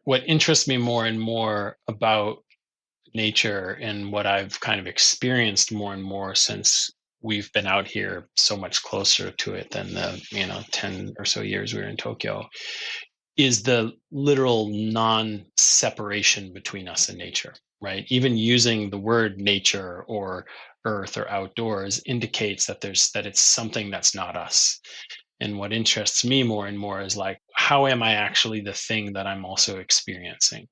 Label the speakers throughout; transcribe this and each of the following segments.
Speaker 1: what interests me more and more about nature and what I've kind of experienced more and more since we've been out here so much closer to it than the 10 or so years we were in Tokyo is the literal non-separation between us and nature, right? Even using the word nature or earth or outdoors indicates that it's something that's not us. And what interests me more and more is like, how am I actually the thing that I'm also experiencing?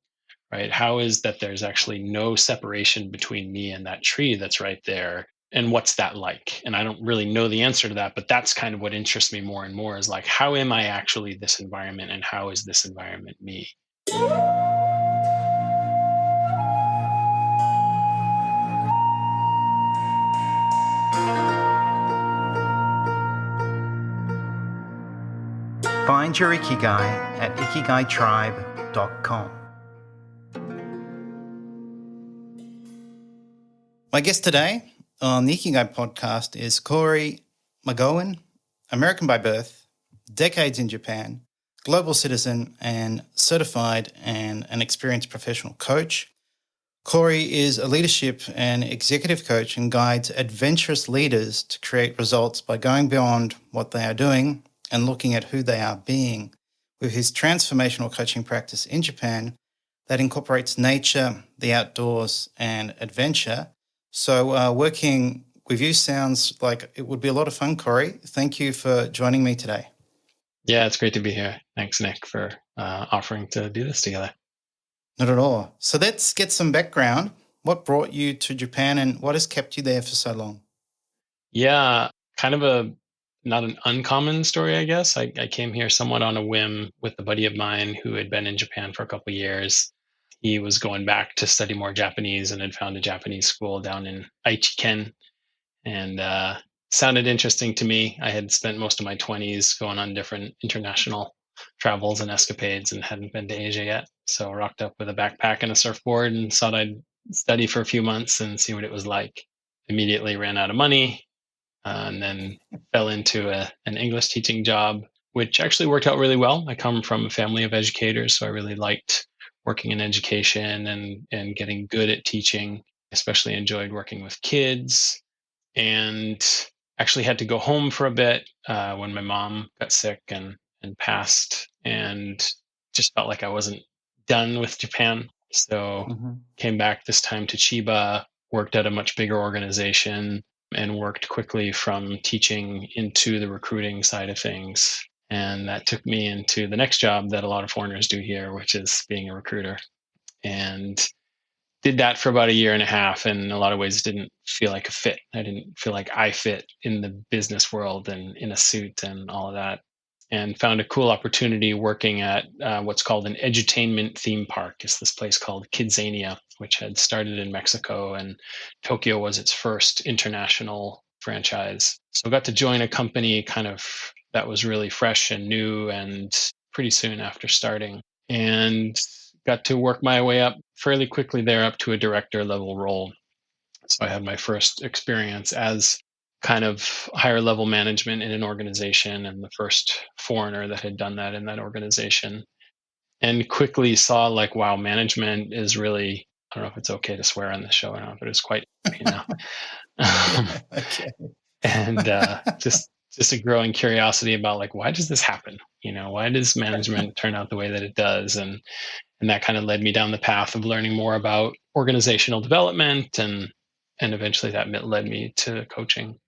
Speaker 1: Right? How is that there's actually no separation between me and that tree that's right there? And what's that like? And I don't really know the answer to that, but that's kind of what interests me more and more is like, how am I actually this environment and how is this environment me?
Speaker 2: Find your Ikigai at ikigaitribe.com. My guest today on the Ikigai Podcast is Cory McGowan, American by birth, decades in Japan, global citizen and certified and an experienced professional coach. Cory is a leadership and executive coach and guides adventurous leaders to create results by going beyond what they are doing and looking at who they are being, with his transformational coaching practice in Japan that incorporates nature, the outdoors, and adventure. So working with you sounds like it would be a lot of fun, Cory. Thank you for joining me today.
Speaker 1: Yeah, it's great to be here. Thanks, Nick, for offering to do this together.
Speaker 2: Not at all. So let's get some background. What brought you to Japan and what has kept you there for so long?
Speaker 1: Yeah, kind of not an uncommon story, I guess. I came here somewhat on a whim with a buddy of mine who had been in Japan for a couple of years. He was going back to study more Japanese and had found a Japanese school down in Aichi-ken, and sounded interesting to me. I had spent most of my 20s going on different international travels and escapades and hadn't been to Asia yet. So I rocked up with a backpack and a surfboard and thought I'd study for a few months and see what it was like. Immediately ran out of money, and then fell into an English teaching job, which actually worked out really well. I come from a family of educators, so I really liked working in education and getting good at teaching. Especially enjoyed working with kids, and actually had to go home for a bit when my mom got sick and passed, and just felt like I wasn't done with Japan. So came back this time to Chiba, worked at a much bigger organization, and worked quickly from teaching into the recruiting side of things. And that took me into the next job that a lot of foreigners do here, which is being a recruiter. And did that for about a year and a half, and in a lot of ways didn't feel like a fit. I didn't feel like I fit in the business world and in a suit and all of that. And found a cool opportunity working at what's called an edutainment theme park. It's this place called Kidzania, which had started in Mexico, and Tokyo was its first international franchise. So I got to join a company kind of that was really fresh and new, and pretty soon after starting. And got to work my way up fairly quickly there up to a director level role. So I had my first experience as kind of higher level management in an organization and the first foreigner that had done that in that organization. And quickly saw like, wow, management is really, I don't know if it's okay to swear on this show or not, but it's quite, you know,
Speaker 2: Okay.
Speaker 1: and just a growing curiosity about like, why does this happen? Why does management turn out the way that it does? And that kind of led me down the path of learning more about organizational development, and eventually that led me to coaching.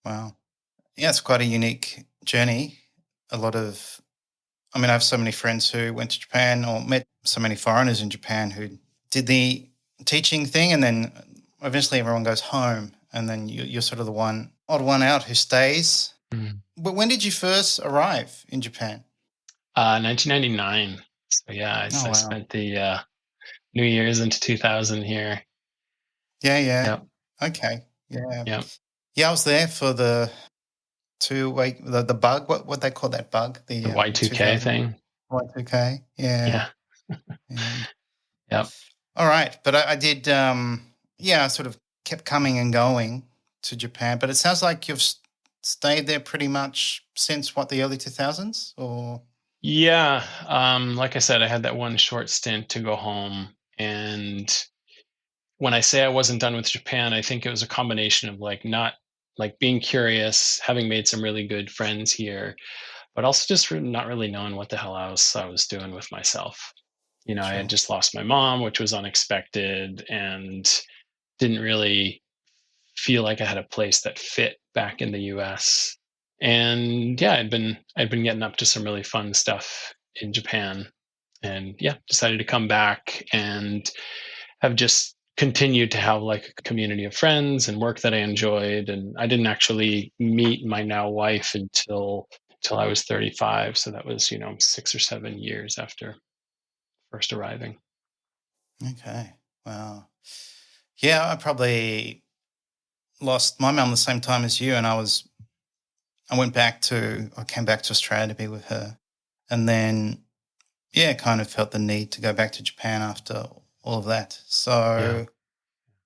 Speaker 2: Wow. Yeah, it's quite a unique journey. I have so many friends who went to Japan or met so many foreigners in Japan who did the teaching thing, and then eventually everyone goes home, and then you're sort of the odd one out who stays. But when did you first arrive in Japan?
Speaker 1: 1999. So yeah, I
Speaker 2: Oh, wow.
Speaker 1: spent the New Year's into 2000 here.
Speaker 2: Yeah.
Speaker 1: Yep.
Speaker 2: Okay. Yeah.
Speaker 1: Yep.
Speaker 2: Yeah, I was there for the the bug. What they call that bug?
Speaker 1: The Y2K thing.
Speaker 2: Y2K. Yeah.
Speaker 1: Yeah. Yep.
Speaker 2: All right, but I did. I sort of kept coming and going to Japan, but it sounds like you've stayed there pretty much since the early 2000s, or?
Speaker 1: Yeah, like I said, I had that one short stint to go home, and when I say I wasn't done with Japan, I think it was a combination of like not like being curious, having made some really good friends here, but also just not really knowing what the hell else I was doing with myself. I had
Speaker 2: Sure.
Speaker 1: just lost my mom, which was unexpected, and didn't really feel like I had a place that fit back in the US. And yeah, I'd been getting up to some really fun stuff in Japan, and yeah, decided to come back and have just continued to have like a community of friends and work that I enjoyed. And I didn't actually meet my now wife until I was 35. So that was, 6 or 7 years after first arriving.
Speaker 2: Okay. Wow. Yeah, I probably lost my mum the same time as you, and I came back to Australia to be with her, and then yeah, kind of felt the need to go back to Japan after all of that.
Speaker 1: Yeah.
Speaker 2: So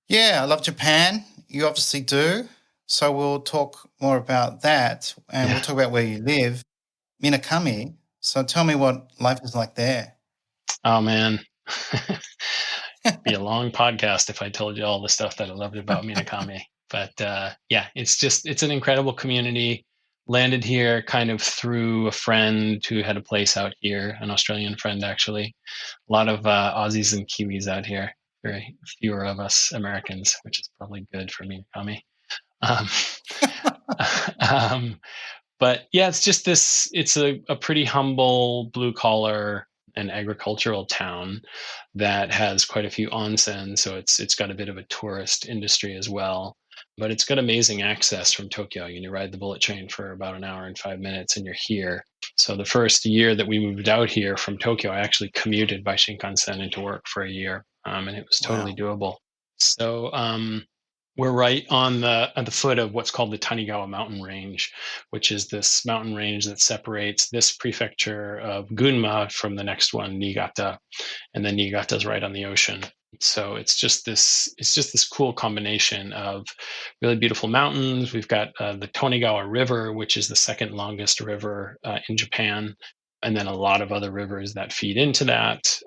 Speaker 2: yeah, I love Japan. You obviously do. So we'll talk more about that, and we'll
Speaker 1: Yeah.
Speaker 2: talk about where you live, Minakami. So tell me what life is like there.
Speaker 1: Oh man. Be a long podcast if I told you all the stuff that I loved about Minakami. But yeah, it's an incredible community. Landed here kind of through a friend who had a place out here, an Australian friend actually. A lot of Aussies and Kiwis out here. Very fewer of us Americans, which is probably good for Minakami. Um, um, but yeah, it's a pretty humble blue collar and agricultural town that has quite a few onsen, so it's got a bit of a tourist industry as well. But it's got amazing access from Tokyo. You ride the bullet train for about an hour and 5 minutes, and you're here. So the first year that we moved out here from Tokyo, I actually commuted by Shinkansen into work for a year, and it was totally
Speaker 2: Wow.
Speaker 1: doable. So we're right on the foot of what's called the Tanigawa mountain range, which is this mountain range that separates this prefecture of Gunma from the next one, Niigata, and then Niigata's right on the ocean. So it's just this cool combination of really beautiful mountains. We've got the Tonigawa River, which is the second longest river in Japan, and then a lot of other rivers that feed into that.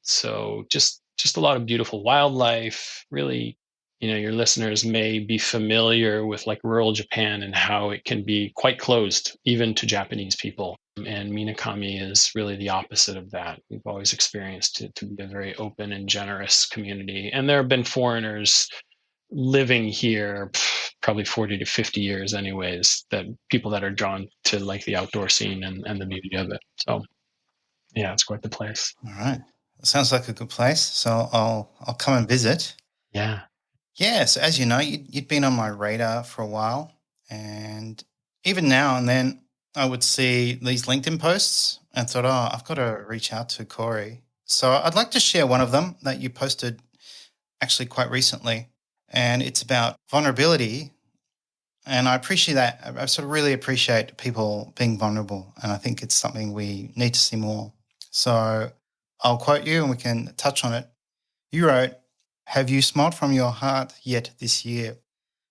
Speaker 1: So just a lot of beautiful wildlife. Really, your listeners may be familiar with like rural Japan and how it can be quite closed even to Japanese people. And Minakami is really the opposite of that. We've always experienced it to be a very open and generous community. And there have been foreigners living here probably 40 to 50 years anyways, that people that are drawn to like the outdoor scene and the beauty of it. So yeah, it's quite the place.
Speaker 2: All right. Sounds like a good place. So I'll come and visit.
Speaker 1: Yeah.
Speaker 2: Yes, as you know, you'd been on my radar for a while, and even now and then I would see these LinkedIn posts and thought, oh, I've got to reach out to Corey. So I'd like to share one of them that you posted actually quite recently, and it's about vulnerability. And I appreciate that. I sort of really appreciate people being vulnerable, and I think it's something we need to see more. So I'll quote you and we can touch on it. You wrote, "Have you smiled from your heart yet this year?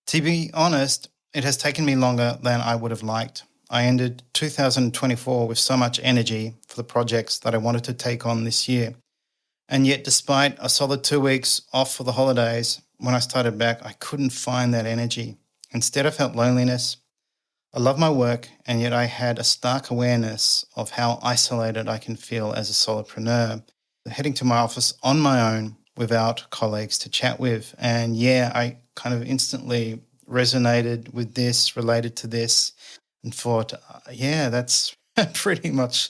Speaker 2: To be honest, it has taken me longer than I would have liked. I ended 2024 with so much energy for the projects that I wanted to take on this year. And yet, despite a solid 2 weeks off for the holidays, when I started back, I couldn't find that energy. Instead, I felt loneliness. I love my work, and yet I had a stark awareness of how isolated I can feel as a solopreneur, heading to my office on my own without colleagues to chat with. And yeah, I kind of instantly resonated with this, related to this, and thought, yeah, that's pretty much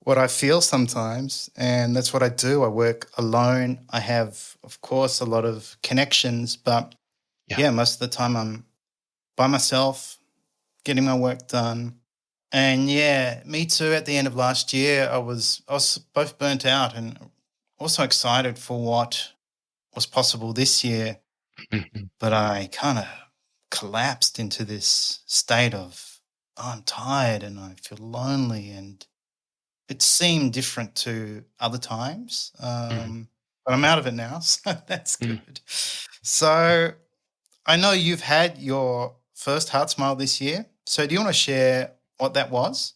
Speaker 2: what I feel sometimes. And that's what I do. I work alone. I have, of course, a lot of connections, but
Speaker 1: Yeah.
Speaker 2: yeah, most of the time I'm by myself, getting my work done. And yeah, me too. At the end of last year, I was both burnt out and also excited for what was possible this year.
Speaker 1: Mhm.
Speaker 2: But I kind of collapsed into this state of, oh, I'm tired and I feel lonely, and it seemed different to other times.
Speaker 1: Mhm.
Speaker 2: But I'm out of it now, so that's
Speaker 1: Mhm.
Speaker 2: good. So I know you've had your first heart smile this year. So do you want to share what that was?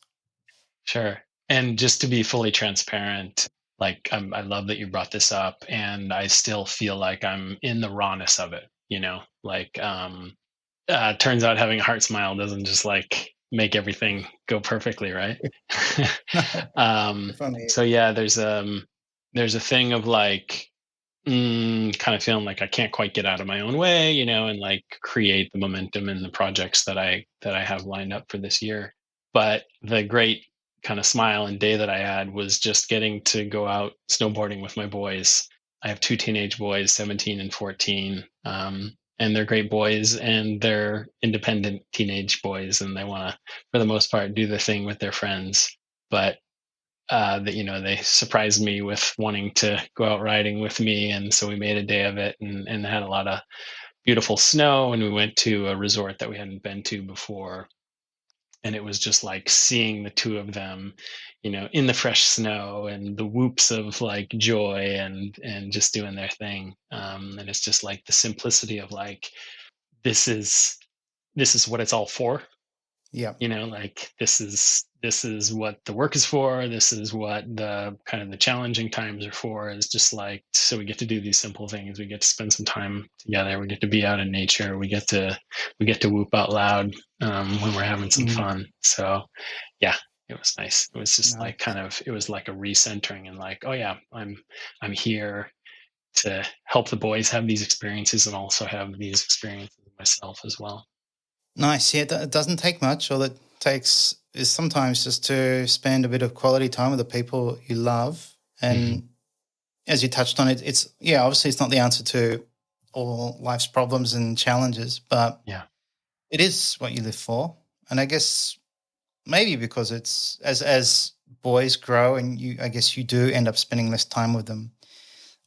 Speaker 1: Sure. And just to be fully transparent, like I love that you brought this up, and I still feel like I'm in the rawness of it. Like turns out having a heart smile doesn't just like make everything go perfectly, right?
Speaker 2: Funny.
Speaker 1: So yeah, there's a thing of like kind of feeling like I can't quite get out of my own way, and like create the momentum and the projects that I have lined up for this year. But the great kind of smile and day that I had was just getting to go out snowboarding with my boys. I have two teenage boys, 17 and 14. And they're great boys and they're independent teenage boys, and they want to, for the most part, do the thing with their friends. But that they surprised me with wanting to go out riding with me, and so we made a day of it, and had a lot of beautiful snow, and we went to a resort that we hadn't been to before, and it was just like seeing the two of them in the fresh snow and the whoops of like joy and just doing their thing, and it's just like the simplicity of like this is this is what it's all for.
Speaker 2: Yeah.
Speaker 1: Like this is what the work is for, this is what the kind of the challenging times are for, is just like, so we get to do these simple things, we get to spend some time together, we get to be out in nature, we get to whoop out loud when we're having some
Speaker 2: Mm,
Speaker 1: fun. So yeah, it was nice. It was just like
Speaker 2: nice.
Speaker 1: it was like a recentering, and like, oh yeah, I'm here to help the boys have these experiences and also have these experiences myself as well.
Speaker 2: Nice. Yeah, it doesn't take much. All it takes is sometimes just to spend a bit of quality time with the people you love.
Speaker 1: Hmm.
Speaker 2: And as you touched on it, obviously it's not the answer to all life's problems and challenges, but
Speaker 1: Yeah.
Speaker 2: it is what you live for. And I guess maybe because it's as boys grow and I guess you do end up spending less time with them.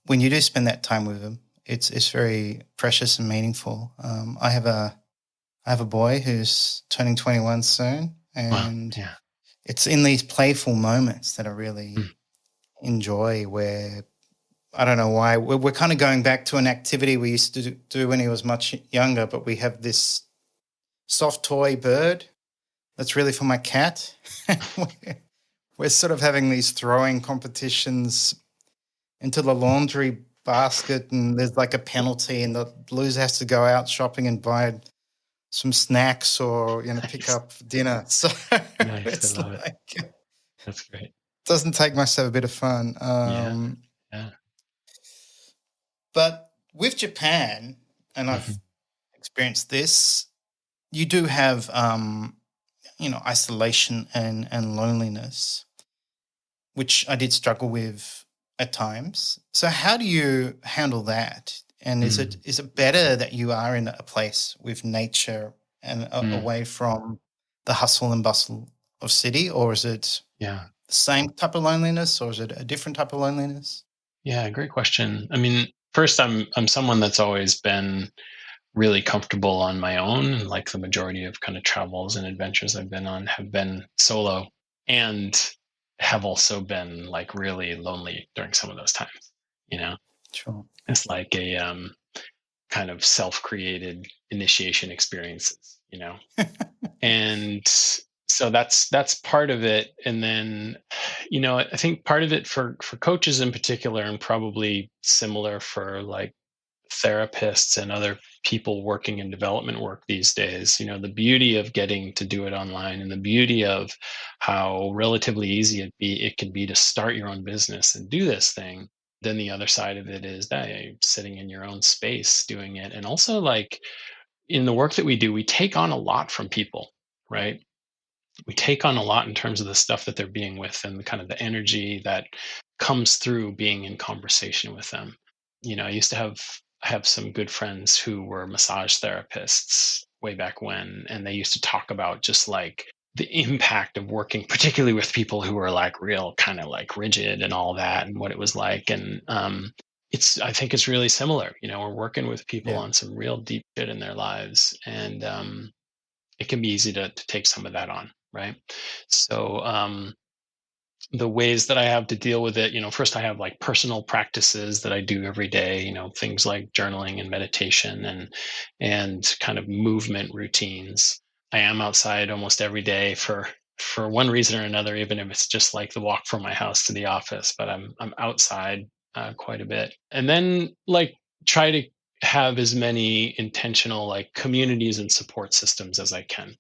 Speaker 2: When you do spend that time with them, it's very precious and meaningful. I have a boy who's turning 21 soon,
Speaker 1: Wow.
Speaker 2: and
Speaker 1: Yeah.
Speaker 2: it's in these playful moments that I
Speaker 1: Mm.
Speaker 2: really enjoy, where I don't know why we're kind of going back to an activity we used to do when he was much younger, but we have this soft toy bird that's really for my cat. we're sort of having these throwing competitions into the laundry basket, and there's like a penalty, and the loser has to go out shopping and buy some snacks or pick
Speaker 1: Nice.
Speaker 2: up dinner. So
Speaker 1: Nice. I
Speaker 2: it's
Speaker 1: love it.
Speaker 2: like it
Speaker 1: That's great.
Speaker 2: doesn't take much to have a bit of fun.
Speaker 1: Yeah. Yeah.
Speaker 2: But with Japan, and I've
Speaker 1: Mhm.
Speaker 2: experienced this, you do have isolation and loneliness, which I did struggle with at times. So how do you handle that? And is it
Speaker 1: Mm.
Speaker 2: is it better that you are in a place with nature and
Speaker 1: Mm.
Speaker 2: away from the hustle and bustle of city, or is it
Speaker 1: Yeah.
Speaker 2: the same type of loneliness, or is it a different type of loneliness?
Speaker 1: Yeah. Great question. I mean, first, I'm someone that's always been really comfortable on my own, and like the majority of kind of travels and adventures I've been on have been solo, and have also been like really lonely during some of those times. You know,
Speaker 2: Sure.
Speaker 1: it's like a kind of self-created initiation experiences. And so that's part of it. And then I think part of it for coaches in particular, and probably similar for like therapists and other people working in development work these days, the beauty of getting to do it online, and the beauty of how relatively easy it can be to start your own business and do this thing. Then the other side of it is that sitting in your own space doing it. And also, like, in the work that we do, we take on a lot from people, right? We take on a lot in terms of the stuff that they're being with, and the kind of the energy that comes through being in conversation with them. I used to have some good friends who were massage therapists way back when, and they used to talk about just like the impact of working particularly with people who were like real kind of like rigid and all that, and what it was like. And I think it's really similar. We're working with people
Speaker 2: Yeah.
Speaker 1: on some real deep shit in their lives, and it can be easy to take some of that on, right? So the ways that I have to deal with it, first I have like personal practices that I do every day, things like journaling and meditation, and kind of movement routines. I am outside almost every day for for one reason or another, even if it's just like the walk from my house to the office, but I'm outside quite a bit. And then like try to have as many intentional like communities and support systems as I can.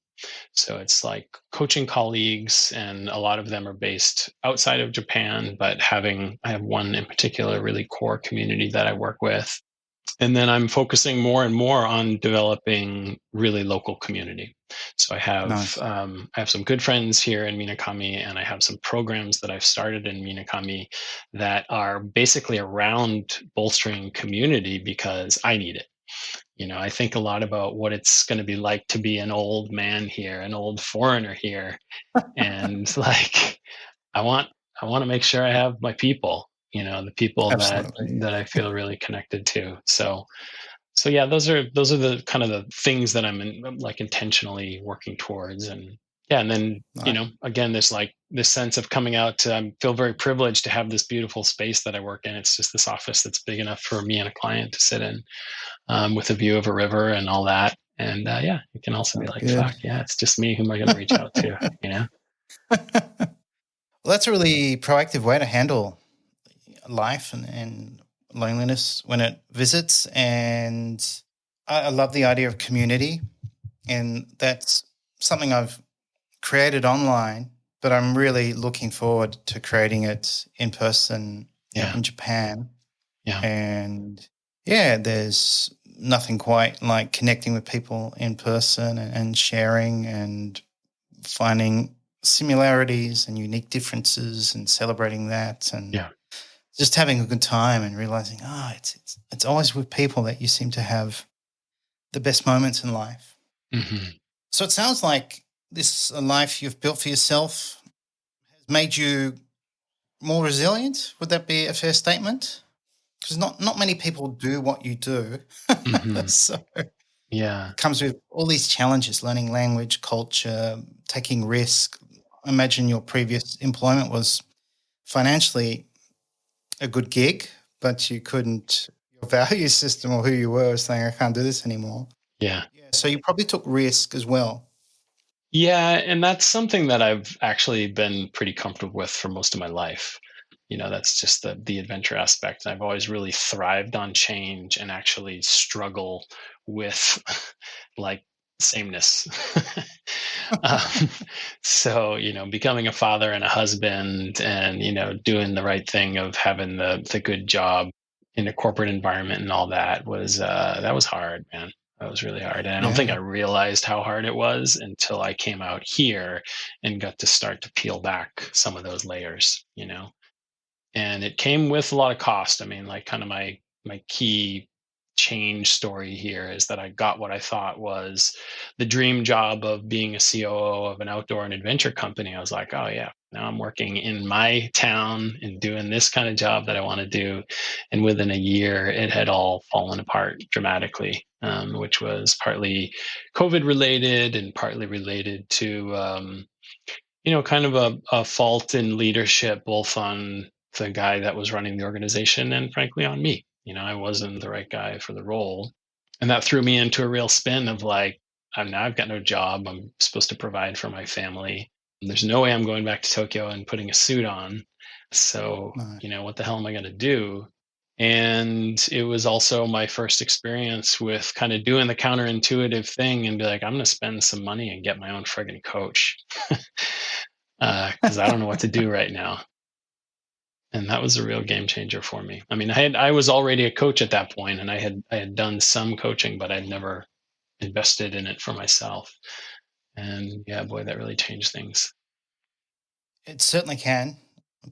Speaker 1: So it's like coaching colleagues, and a lot of them are based outside of Japan, but I have one in particular really core community that I work with. And then I'm focusing more and more on developing really local community. So
Speaker 2: Nice.
Speaker 1: I have some good friends here in Minakami, and I have some programs that I've started in Minakami that are basically around bolstering community because I need it. I think a lot about what it's going to be like to be an old man here, an old foreigner here, and like I want I want to make sure I have my people, the people
Speaker 2: Absolutely.
Speaker 1: that I feel really connected to. So yeah, those are the kind of the things that I'm like intentionally working towards. And yeah, and then
Speaker 2: Nice.
Speaker 1: again, there's like this sense of coming out to, I feel very privileged to have this beautiful space that I work in. It's just this office that's big enough for me and a client to sit in, with a view of a river and all that. And yeah, you can also be
Speaker 2: Sounds
Speaker 1: like,
Speaker 2: good.
Speaker 1: fuck yeah, it's just me. Who am I going to reach out to?
Speaker 2: Well, that's a really proactive way to handle life and loneliness when it visits. And I love the idea of community. And that's something I've created online, but I'm really looking forward to creating it in person,
Speaker 1: Yeah,
Speaker 2: in Japan.
Speaker 1: yeah,
Speaker 2: And yeah, there's nothing quite like connecting with people in person and sharing and finding similarities and unique differences and celebrating that and
Speaker 1: yeah.
Speaker 2: just having a good time and realizing, it's always with people that you seem to have the best moments in life.
Speaker 1: Hmm.
Speaker 2: So it sounds like this life you've built for yourself has made you more resilient. Would that be a fair statement? Because not many people do what you do.
Speaker 1: Hmm.
Speaker 2: So it
Speaker 1: Yeah,
Speaker 2: comes with all these challenges, learning language, culture, taking risk. I imagine your previous employment was financially a good gig, but you couldn't, your value system or who you were was saying, I can't do this anymore.
Speaker 1: yeah.
Speaker 2: Yeah. So you probably took risk as well.
Speaker 1: Yeah, and that's something that I've actually been pretty comfortable with for most of my life. That's just the adventure aspect. I've always really thrived on change and actually struggle with like sameness. um, so, becoming a father and a husband, and doing the right thing of having the good job in a corporate environment and all that was hard, man. That was really hard. And I don't think I
Speaker 2: Yeah.
Speaker 1: realized how hard it was until I came out here and got to start to peel back some of those layers. And it came with a lot of cost. I mean, like kind of my key change story here is that I got what I thought was the dream job of being a COO of an outdoor and adventure company. I was like, oh yeah, now I'm working in my town and doing this kind of job that I want to do. And within a year, it had all fallen apart dramatically, which was partly COVID related and partly related to kind of a fault in leadership, both on the guy that was running the organization and frankly on me. I wasn't the right guy for the role. And that threw me into a real spin of like, I've got no job. I'm supposed to provide for my family. There's no way I'm going back to Tokyo and putting a suit on. So,
Speaker 2: No.
Speaker 1: what the hell am I going to do? And it was also my first experience with kind of doing the counterintuitive thing and be like, I'm going to spend some money and get my own friggin' coach. Because I don't know what to do right now. And that was a real game changer for me. I mean, I was already a coach at that point, and I had done some coaching, but I'd never invested in it for myself. And yeah, boy, that really changed things.
Speaker 2: It certainly can.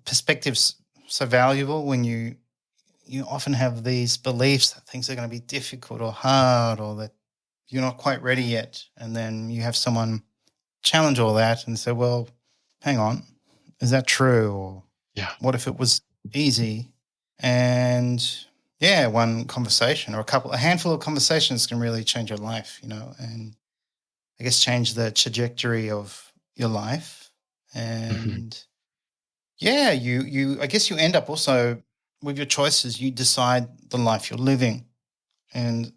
Speaker 2: Perspective's so valuable when you often have these beliefs that things are going to be difficult or hard or that you're not quite ready yet. And then you have someone challenge all that and say, well, hang on, is that true? Or
Speaker 1: Yeah.
Speaker 2: what if it was easy? And yeah, one conversation or a handful of conversations can really change your life, and I guess change the trajectory of your life.
Speaker 1: Hmm.
Speaker 2: And yeah, I guess you end up also with your choices, you decide the life you're living. And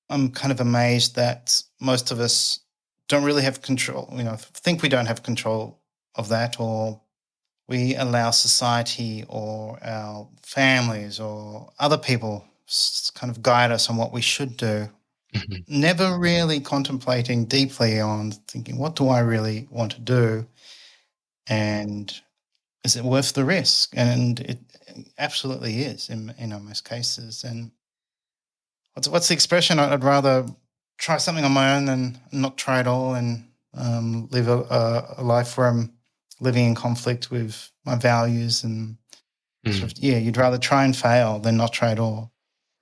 Speaker 2: I'm kind of amazed that most of us don't really have control, think we don't have control of that, or we allow society or our families or other people kind of guide us on what we should do,
Speaker 1: Mhm.
Speaker 2: never really contemplating deeply on thinking, what do I really want to do? And is it worth the risk? And it absolutely is in most cases. And what's the expression? I'd rather try something on my own than not try at all, and live a life where I'm living in conflict with my values, and sort
Speaker 1: Mm.
Speaker 2: of, yeah, you'd rather try and fail than not try at all.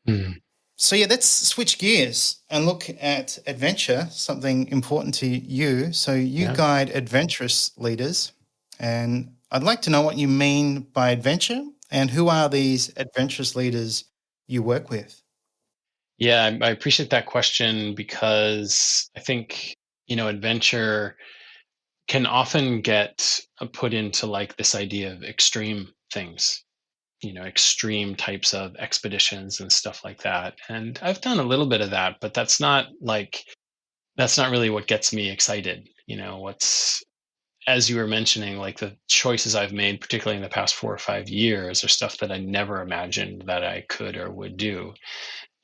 Speaker 1: Mm.
Speaker 2: So yeah, let's switch gears and look at adventure, something important to you. So you
Speaker 1: Yeah.
Speaker 2: guide adventurous leaders, and I'd like to know what you mean by adventure and who are these adventurous leaders you work with?
Speaker 1: Yeah, I appreciate that question because I think, adventure can often get put into like this idea of extreme things, extreme types of expeditions and stuff like that. And I've done a little bit of that, but that's not really what gets me excited. What's, as you were mentioning, like the choices I've made, particularly in the past 4 or 5 years, are stuff that I never imagined that I could or would do.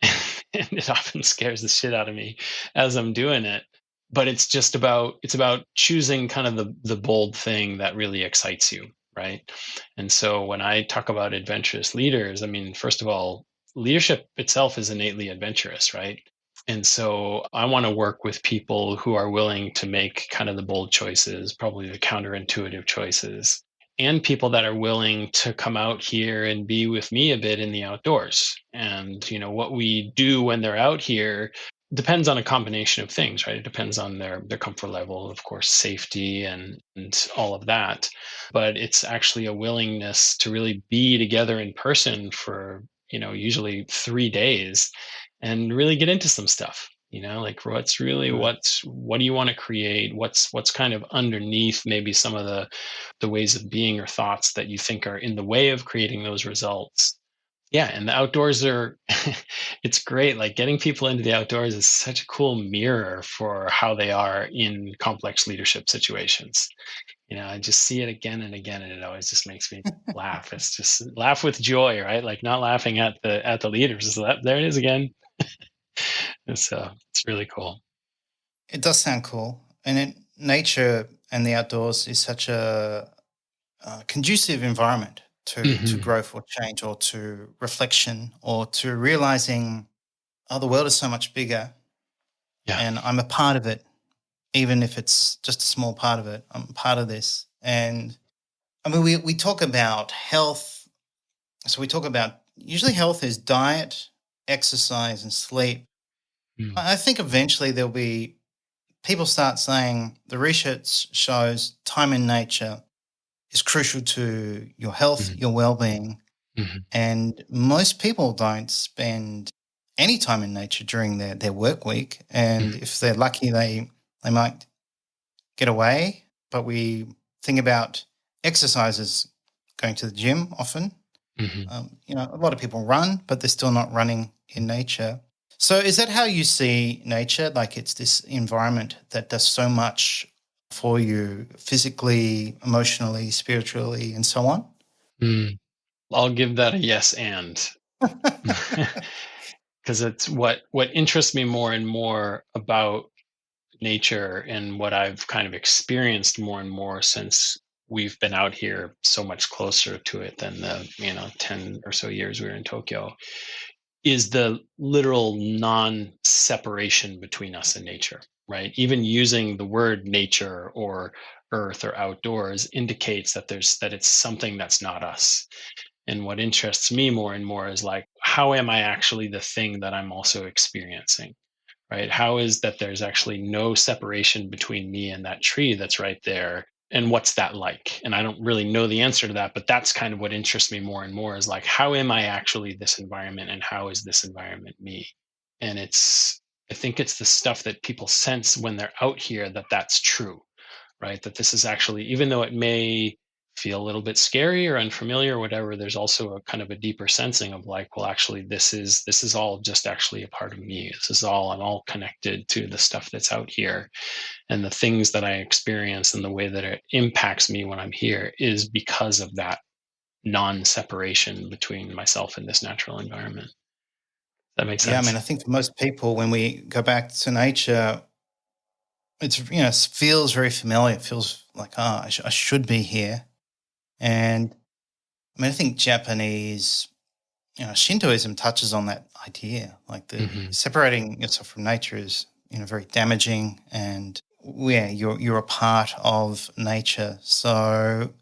Speaker 1: And it often scares the shit out of me as I'm doing it. But it's about choosing kind of the bold thing that really excites you, right? And so when I talk about adventurous leaders, I mean, first of all, leadership itself is innately adventurous, right? And so I want to work with people who are willing to make kind of the bold choices, probably the counterintuitive choices, and people that are willing to come out here and be with me a bit in the outdoors. And what we do when they're out here depends on a combination of things, right? It depends on their comfort level, of course, safety and all of that. But it's actually a willingness to really be together in person for, usually 3 days, and really get into some stuff. Like
Speaker 2: Right.
Speaker 1: what do you want to create? What's kind of underneath maybe some of the ways of being or thoughts that you think are in the way of creating those results. Yeah, and the outdoors are it's great. Like getting people into the outdoors is such a cool mirror for how they are in complex leadership situations. I just see it again and again, and it always just makes me laugh. It's just laugh with joy, right? Like not laughing at the leaders. It's there it is again. It's really cool.
Speaker 2: It does sound cool. And nature and the outdoors is such a conducive environment to
Speaker 1: Hmm.
Speaker 2: growth or change or to reflection or to realizing, oh, the world is so much bigger
Speaker 1: Yeah.
Speaker 2: and I'm a part of it, even if it's just a small part of it. I'm part of this. And I mean, we talk about health. So we talk about usually health is diet, exercise, and sleep.
Speaker 1: Mm.
Speaker 2: I think eventually there'll be people start saying the research shows time in nature is crucial to your health,
Speaker 1: Mhm.
Speaker 2: your well-being,
Speaker 1: Mhm.
Speaker 2: and most people don't spend any time in nature during their work week. And
Speaker 1: Mhm.
Speaker 2: if they're lucky, they might get away. But we think about exercises, going to the gym often.
Speaker 1: Mhm.
Speaker 2: A lot of people run, but they're still not running in nature. So is that how you see nature? Like it's this environment that does so much for you physically, emotionally, spiritually, and so on?
Speaker 1: Mm. I'll give that a yes and. Because it's what interests me more and more about nature and what I've kind of experienced more and more since we've been out here so much closer to it than the 10 or so years we were in Tokyo, is the literal non-separation between us and nature, right? Even using the word nature or earth or outdoors indicates that it's something that's not us. And what interests me more and more is like, how am I actually the thing that I'm also experiencing? Right? How is that there's actually no separation between me and that tree that's right there? And what's that like? And I don't really know the answer to that, but that's kind of what interests me more and more is like, how am I actually this environment and how is this environment me? And I think it's the stuff that people sense when they're out here that that's true, right? That this is actually, even though it may feel a little bit scary or unfamiliar or whatever, there's also a kind of a deeper sensing of like, well, actually, this is all just actually a part of me. I'm all connected to the stuff that's out here, and the things that I experience and the way that it impacts me when I'm here is because of that non-separation between myself and this natural environment. That makes
Speaker 2: Yeah, I
Speaker 1: sense.
Speaker 2: mean, I think for most people, when we go back to nature, it's, it feels very familiar. It feels like, I should be here. And I mean, I think Japanese, Shintoism touches on that idea, like the
Speaker 1: Hmm.
Speaker 2: separating yourself from nature is, very damaging, and yeah, you're a part of nature. So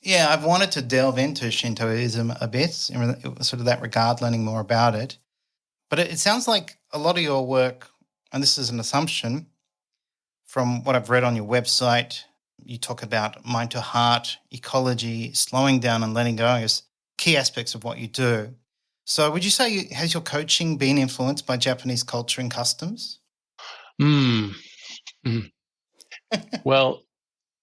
Speaker 2: yeah, I've wanted to delve into Shintoism a bit, in sort of that regard, learning more about it. But it sounds like a lot of your work, and this is an assumption from what I've read on your website, you talk about mind to heart, ecology, slowing down and letting go as key aspects of what you do. So would you say, has your coaching been influenced by Japanese culture and customs?
Speaker 1: Mm. Mm. Well,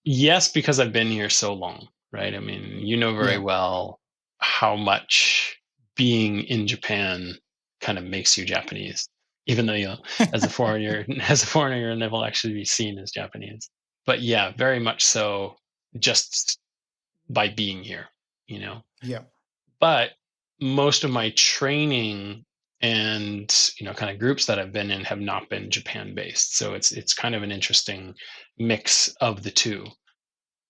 Speaker 1: yes, because I've been here so long, right? I mean, you know very
Speaker 2: Yeah.
Speaker 1: well how much being in Japan kind of makes you Japanese, even though as a foreigner, you'll never actually be seen as Japanese. But yeah, very much so, just by being here, you know.
Speaker 2: Yeah.
Speaker 1: But most of my training and kind of groups that I've been in have not been Japan based, so it's kind of an interesting mix of the two.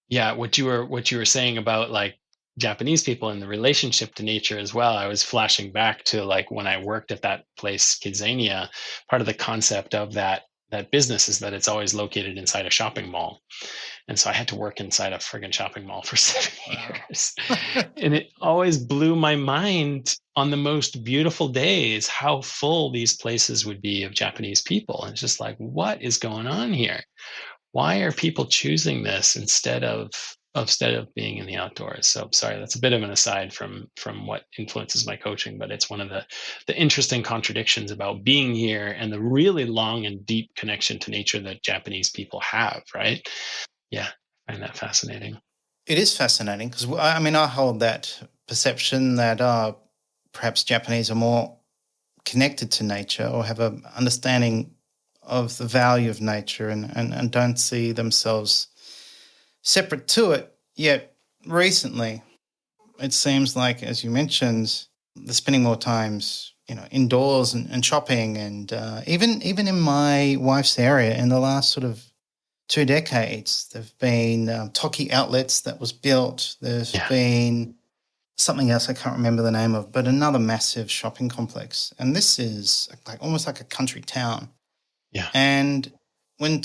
Speaker 1: Yeah, what you were saying about like Japanese people and the relationship to nature as well. I was flashing back to like when I worked at that place, Kidzania. Part of the concept of that business is that it's always located inside a shopping mall. And so I had to work inside a friggin' shopping mall for 7
Speaker 2: Wow.
Speaker 1: years. And it always blew my mind on the most beautiful days how full these places would be of Japanese people. And it's just like, what is going on here? Why are people choosing this instead of being in the outdoors? So sorry, that's a bit of an aside from what influences my coaching, but it's one of the interesting contradictions about being here and the really long and deep connection to nature that Japanese people have, right? Yeah, I find that fascinating.
Speaker 2: It is fascinating because, I mean, I hold that perception that perhaps Japanese are more connected to nature or have an understanding of the value of nature, and don't see themselves separate to it. Yet recently, it seems like, as you mentioned, they're spending more times, indoors and shopping, and even in my wife's area, in the last sort of 2 decades, there've been Toki outlets that was built. There's
Speaker 1: Yeah,
Speaker 2: been something else I can't remember the name of, but another massive shopping complex, and this is like almost like a country town.
Speaker 1: yeah,
Speaker 2: And when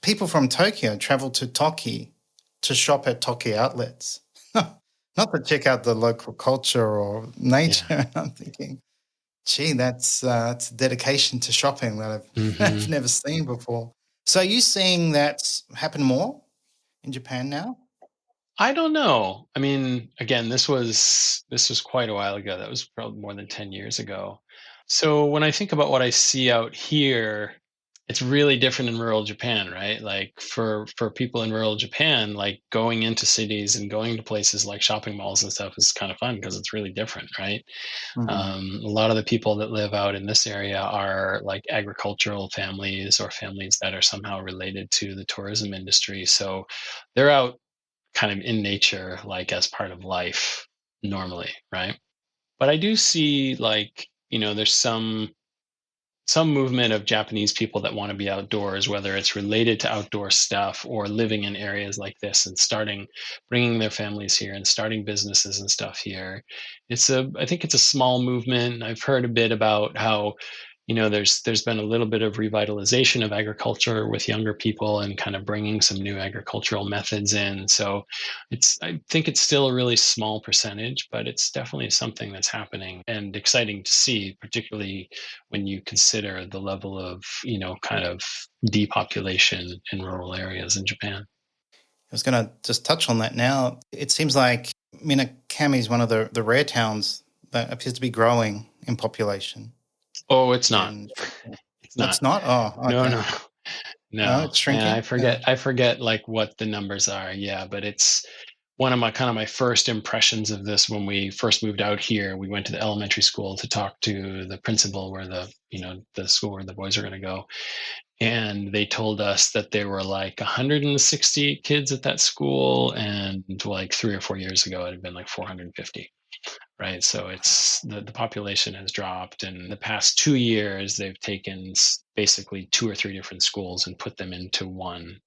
Speaker 2: people from Tokyo travel to Toki to shop at Toki outlets, not to check out the local culture or nature.
Speaker 1: yeah.
Speaker 2: And I'm thinking, gee, that's dedication to shopping that I've
Speaker 1: Hmm.
Speaker 2: never seen before. So are you seeing that happen more in Japan now?
Speaker 1: I don't know. I mean, again, this was quite a while ago. That was probably more than 10 years ago. So when I think about what I see out here, it's really different in rural Japan, right? Like for people in rural Japan, like going into cities and going to places like shopping malls and stuff is kind of fun because it's really different, right?
Speaker 2: Mm.
Speaker 1: A lot of the people that live out in this area are like agricultural families or families that are somehow related to the tourism industry. So they're out kind of in nature, like as part of life normally, right? But I do see like, there's some movement of Japanese people that want to be outdoors, whether it's related to outdoor stuff or living in areas like this and bringing their families here and starting businesses and stuff here. I think it's a small movement. I've heard a bit about how there's been a little bit of revitalization of agriculture with younger people and kind of bringing some new agricultural methods in. So I think it's still a really small percentage, but it's definitely something that's happening and exciting to see, particularly when you consider the level of kind of depopulation in rural areas in Japan.
Speaker 2: I was going to just touch on that now. It seems like Minakami is one of the rare towns that appears to be growing in population.
Speaker 1: Oh, it's not.
Speaker 2: And
Speaker 1: It's
Speaker 2: it's
Speaker 1: not.
Speaker 2: not? Oh,
Speaker 1: No,
Speaker 2: okay.
Speaker 1: no.
Speaker 2: No,
Speaker 1: No,
Speaker 2: it's
Speaker 1: and I
Speaker 2: shrinking.
Speaker 1: forget. I forget like what the numbers are. Yeah, but one of my first impressions of this when we first moved out here, we went to the elementary school to talk to the principal where the school where the boys are going to go. And they told us that there were like 160 kids at that school. And like 3 or 4 years ago, it had been like 450. Right. So it's the population has dropped. And the past 2 years, they've taken basically 2 or 3 different schools and put them into one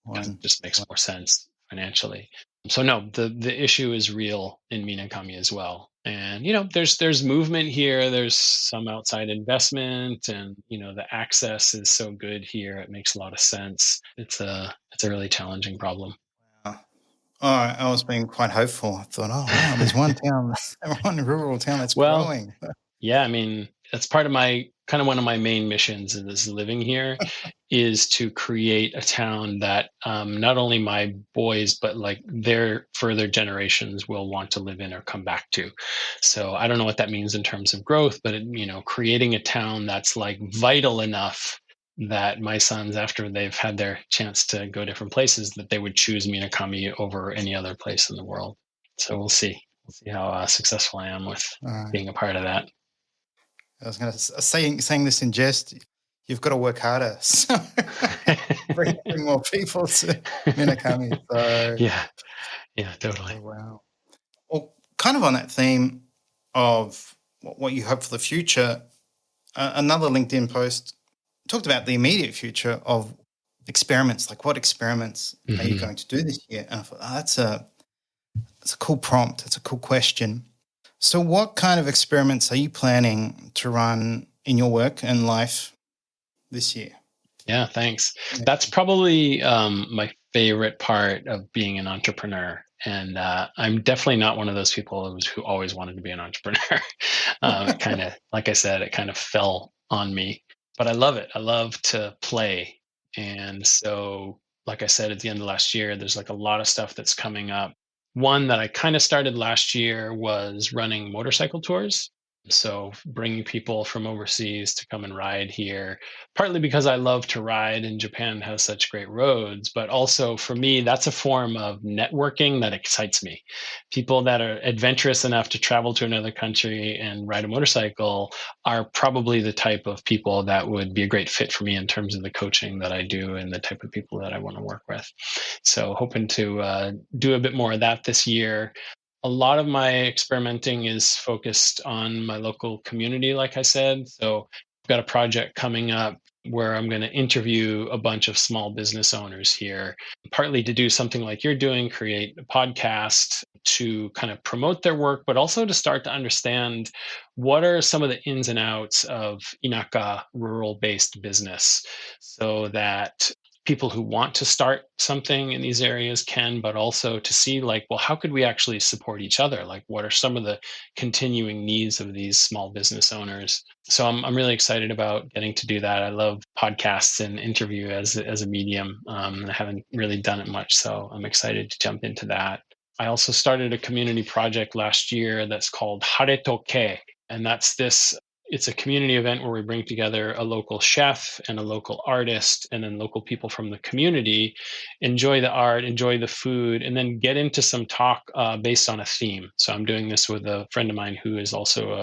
Speaker 1: because it
Speaker 2: One.
Speaker 1: just makes more sense financially. So no, the issue is real in Minakami as well. And there's movement here. There's some outside investment, and the access is so good here. It makes a lot of sense. It's a really challenging problem.
Speaker 2: Wow. Oh, I was being quite hopeful. I thought, oh wow, there's one town, one rural town that's
Speaker 1: Well,
Speaker 2: growing.
Speaker 1: yeah, I mean, that's part of my kind of one of my main missions in this living here is to create a town that not only my boys, but like their further generations will want to live in or come back to. So I don't know what that means in terms of growth, but creating a town that's like vital enough that my sons, after they've had their chance to go different places, that they would choose Minakami over any other place in the world. So we'll see. We'll see how successful I am with being a part of that.
Speaker 2: I was going to saying this in jest. You've got to work harder, so bring more people to Minakami. So
Speaker 1: yeah, totally.
Speaker 2: oh, wow. Well, kind of on that theme of what you hope for the future, another LinkedIn post talked about the immediate future of experiments. Like, what experiments are you going to do this year? And I thought, that's a cool prompt. It's a cool question. So what kind of experiments are you planning to run in your work and life this year?
Speaker 1: Yeah, thanks. That's probably my favorite part of being an entrepreneur. And I'm definitely not one of those people who always wanted to be an entrepreneur. It kind of, like I said, it kind of fell on me. But I love it. I love to play. And so, like I said, at the end of last year, there's like a lot of stuff that's coming up. One that I kind of started last year was running motorcycle tours. So bringing people from overseas to come and ride here, partly because I love to ride and Japan has such great roads, but also for me, that's a form of networking that excites me. People that are adventurous enough to travel to another country and ride a motorcycle are probably the type of people that would be a great fit for me in terms of the coaching that I do and the type of people that I want to work with. So hoping to do a bit more of that this year. A lot of my experimenting is focused on my local community, like I said. So I've got a project coming up where I'm going to interview a bunch of small business owners here, partly to do something like you're doing, create a podcast to kind of promote their work, but also to start to understand what are some of the ins and outs of Inaka rural based business so that people who want to start something in these areas can, but also to see like, well, how could we actually support each other? Like, what are some of the continuing needs of these small business owners? So I'm really excited about getting to do that. I love podcasts and interview as a medium. I haven't really done it much, so I'm excited to jump into that. I also started a community project last year that's called Hare Toke, and it's a community event where we bring together a local chef and a local artist and then local people from the community, enjoy the art, enjoy the food, and then get into some talk based on a theme. So I'm doing this with a friend of mine who is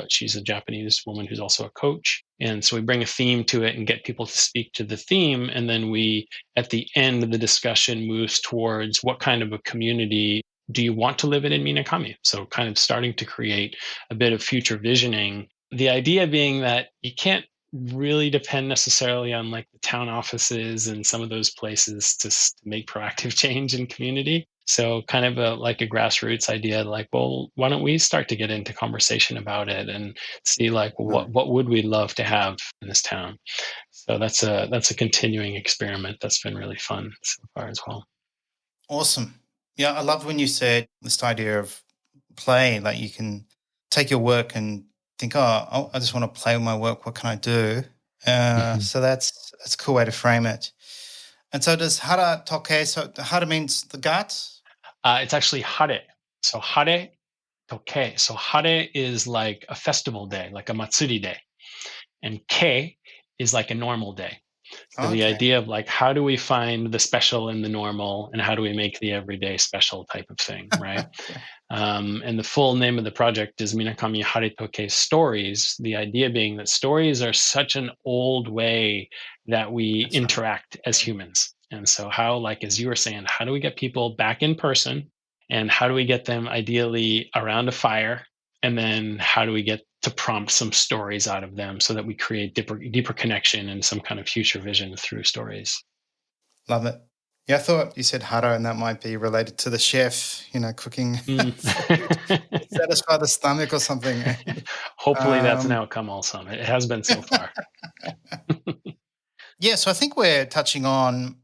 Speaker 1: she's a Japanese woman who's also a coach. And so we bring a theme to it and get people to speak to the theme. And then we, at the end of the discussion, moves towards what kind of a community do you want to live in Minakami? So kind of starting to create a bit of future visioning. The idea being that you can't really depend necessarily on like the town offices and some of those places to make proactive change in community. So kind of like a grassroots idea, like, well, why don't we start to get into conversation about it and see like what would we love to have in this town? So that's a continuing experiment that's been really fun so far as well.
Speaker 2: Awesome. Yeah, I love when you said this idea of play, like you can take your work and think, oh, I just want to play with my work. What can I do? So that's a cool way to frame it. And so does hara toke, so hara means the gut?
Speaker 1: It's actually hare. So hare toke. So hare is like a festival day, like a matsuri day. And ke is like a normal day. So the
Speaker 2: Okay.
Speaker 1: idea of like, how do we find the special in the normal and how do we make the everyday special type of thing, right? And the full name of the project is Minakami Haritoke Stories. The idea being that stories are such an old way that we
Speaker 2: That's right.
Speaker 1: interact as humans. And so, how, like, as you were saying, how do we get people back in person? And how do we get them ideally around a fire? And then, how do we get to prompt some stories out of them so that we create deeper connection and some kind of future vision through stories?
Speaker 2: Love it. Yeah, I thought you said haro, and that might be related to the chef, cooking
Speaker 1: Mm.
Speaker 2: food to satisfy the stomach or something.
Speaker 1: Hopefully, that's an
Speaker 2: Um,
Speaker 1: outcome also. It has been so far.
Speaker 2: yeah, so I think we're touching on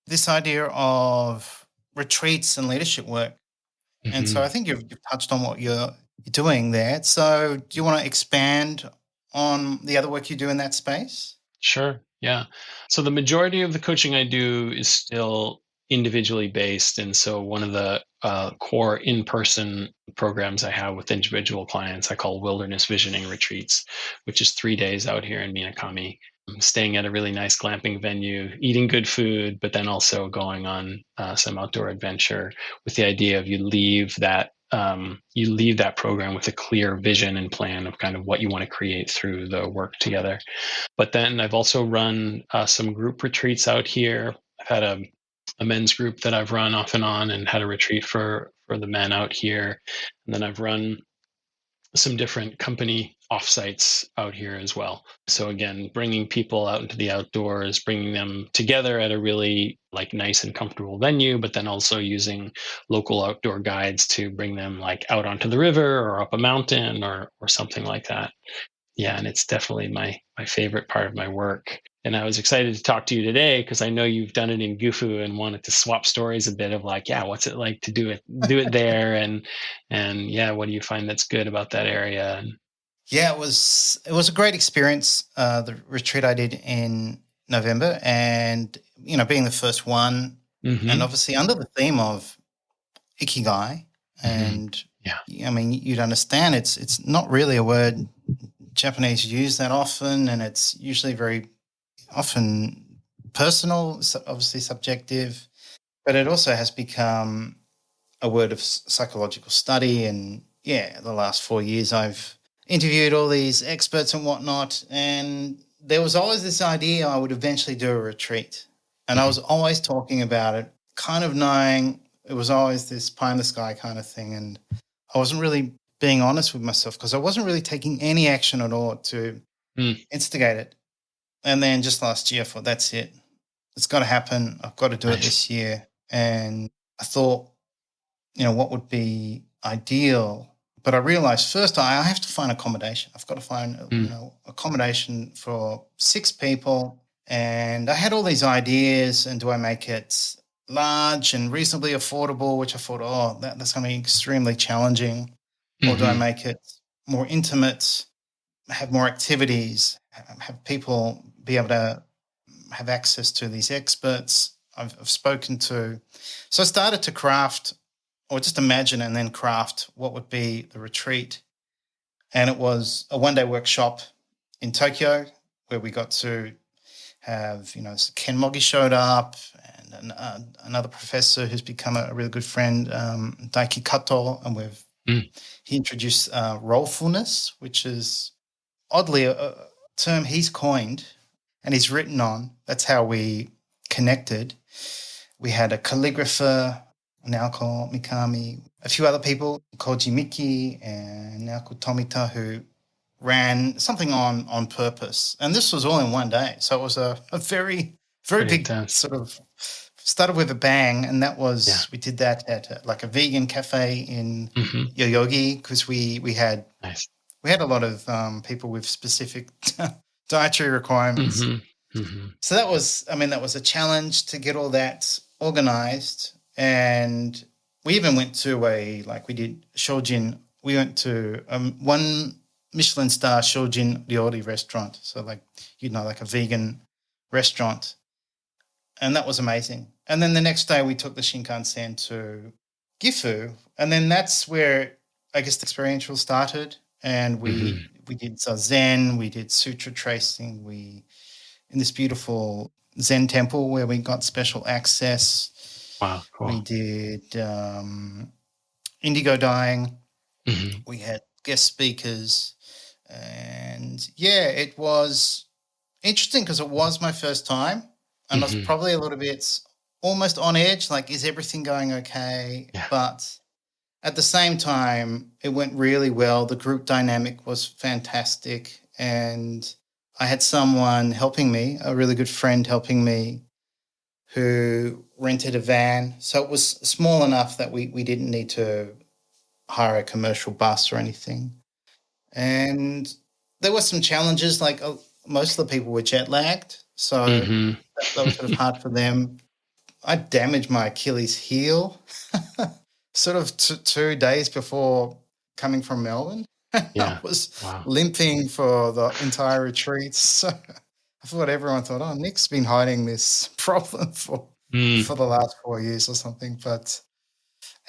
Speaker 2: this idea of retreats and leadership work. And so I
Speaker 1: Mhm.
Speaker 2: think you've touched on what you're doing there. So do you want to expand on the other work you do in that space?
Speaker 1: Sure. Yeah. So the majority of the coaching I do is still individually based. And so one of the core in person programs I have with individual clients, I call Wilderness Visioning Retreats, which is 3 days out here in Minakami. Staying at a really nice glamping venue, eating good food, but then also going on some outdoor adventure with the idea of you leave that program with a clear vision and plan of kind of what you want to create through the work together. But then I've also run some group retreats out here. I've had a men's group that I've run off and on, and had a retreat for the men out here. And then I've run some different company offsites out here as well. So again, bringing people out into the outdoors, bringing them together at a really like nice and comfortable venue, but then also using local outdoor guides to bring them like out onto the river or up a mountain or something like that. Yeah, and it's definitely my favorite part of my work. And I was excited to talk to you today because I know you've done it in Gufu and wanted to swap stories a bit of like, yeah, what's it like to do it there, and yeah, what do you find that's good about that area? And
Speaker 2: Yeah, it was a great experience. The retreat I did in November, and being the first one, and
Speaker 1: hmm
Speaker 2: obviously under the theme of Ikigai,
Speaker 1: hmm
Speaker 2: and
Speaker 1: yeah,
Speaker 2: I mean you'd understand it's not really a word Japanese use that often, and it's usually very often personal, obviously subjective, but it also has become a word of psychological study. And yeah, the last 4 years I've interviewed all these experts and whatnot, and there was always this idea I would eventually do a retreat, and I
Speaker 1: hmm
Speaker 2: was always talking about it, kind of knowing it was always this pie in the sky kind of thing, and I wasn't really being honest with myself because I wasn't really taking any action at all to
Speaker 1: mm,
Speaker 2: instigate it. And then just last year I thought, that's it, it's got to happen, I've got to do it
Speaker 1: nice.
Speaker 2: this year. And I thought, what would be ideal. But I realized first I have to find accommodation. I've got to find,
Speaker 1: Mm,
Speaker 2: accommodation for 6 people. And I had all these ideas. And do I make it large and reasonably affordable, which I thought, oh, that's going to be extremely challenging. Or do I
Speaker 1: hmm
Speaker 2: make it more intimate, have more activities, have people be able to have access to these experts I've spoken to? So I started to craft, or just imagine and then craft, what would be the retreat. And it was a 1 day workshop in Tokyo where we got to have, Ken Moggy showed up, and another professor who's become a really good friend, Daiki Kato, and
Speaker 1: mm,
Speaker 2: he introduced rollfulness, which is oddly a term he's coined and he's written on. That's how we connected. We had a calligrapher, Naoko Mikami, a few other people, Koji Miki and Naoko Tomita, who ran something on purpose. And this was all in 1 day. So it was a very, very
Speaker 1: pretty
Speaker 2: big
Speaker 1: intense.
Speaker 2: sort of, started with a bang. And that
Speaker 1: Yeah.
Speaker 2: was, we did that at like a vegan cafe in
Speaker 1: hmm
Speaker 2: Yoyogi, because we had
Speaker 1: Nice.
Speaker 2: a lot of people with specific dietary requirements.
Speaker 1: hmm hmm
Speaker 2: So that was, that was a challenge to get all that organized. And we even went to we did Shojin. We went to one Michelin star Shojin Ryori restaurant. So like a vegan restaurant. And that was amazing. And then the next day we took the Shinkansen to Gifu. And then that's where I guess the experiential started. And
Speaker 1: hmm
Speaker 2: we did Zazen, we did sutra tracing, we in this beautiful Zen temple where we got special access.
Speaker 1: Wow,
Speaker 2: We
Speaker 1: cool.
Speaker 2: did indigo dyeing.
Speaker 1: Hmm.
Speaker 2: We had guest speakers. And yeah, it was interesting because it was my first time, and I was
Speaker 1: Hmm.
Speaker 2: probably a little bit almost on edge, like, is everything going okay?
Speaker 1: Yeah.
Speaker 2: But at the same time, it went really well. The group dynamic was fantastic, and I had someone helping me, a really good friend helping me, who rented a van. So it was small enough that we didn't need to hire a commercial bus or anything. And there were some challenges, like most of the people were jet lagged. So
Speaker 1: Hmm.
Speaker 2: that was sort of hard for them. I damaged my Achilles heel sort of 2 days before coming from Melbourne. I
Speaker 1: Yeah.
Speaker 2: was
Speaker 1: Wow.
Speaker 2: limping for the entire retreat. So I thought everyone thought, oh, Nick's been hiding this problem
Speaker 1: Mm.
Speaker 2: for the last 4 years or something.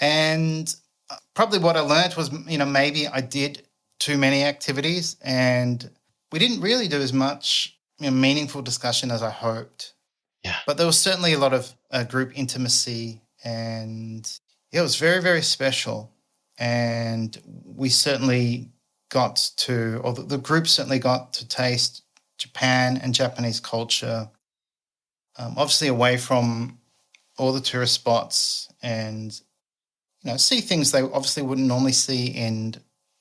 Speaker 2: And probably what I learned was, maybe I did too many activities and we didn't really do as much meaningful discussion as I hoped.
Speaker 1: Yeah.
Speaker 2: But there was certainly a lot of group intimacy, and yeah, it was very, very special. And we certainly got to, or the group certainly got to taste Japan and Japanese culture, obviously away from all the tourist spots, and see things they obviously wouldn't normally see in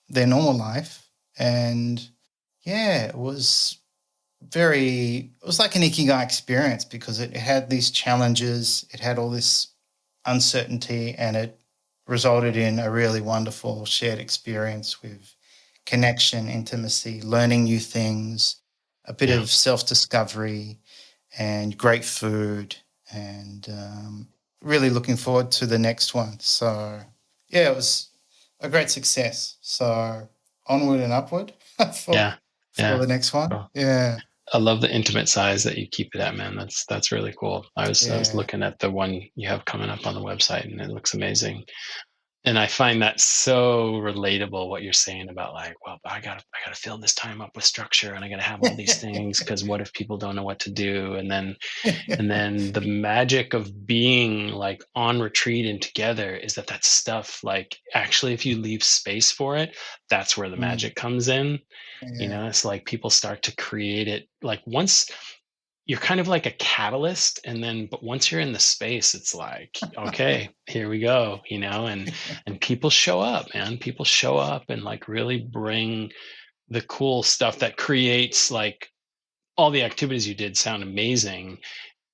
Speaker 2: their normal life. And yeah, it was like an Ikigai experience because it had these challenges, it had all this uncertainty, and it resulted in a really wonderful shared experience with connection, intimacy, learning new things, a bit
Speaker 1: Yeah.
Speaker 2: of self-discovery, and great food, and really looking forward to the next one. So yeah, it was a great success. So onward and upward for
Speaker 1: Yeah. Yeah.
Speaker 2: the next one.
Speaker 1: Cool.
Speaker 2: Yeah.
Speaker 1: I love the intimate size that you keep it at, man. That's really cool. I was
Speaker 2: Yeah.
Speaker 1: looking at the one you have coming up on the website, and it looks amazing. And I find that so relatable what you're saying about, like, well, I gotta fill this time up with structure, and I gotta have all these things because what if people don't know what to do? And then the magic of being like on retreat and together is that stuff, like, actually, if you leave space for it, that's where the
Speaker 2: Mm,
Speaker 1: magic comes in.
Speaker 2: yeah.
Speaker 1: It's like people start to create it, like, once you're kind of like a catalyst, but once you're in the space, it's like, okay, here we go, and people show up, man. People show up and, like, really bring the cool stuff that creates, like, all the activities you did sound amazing,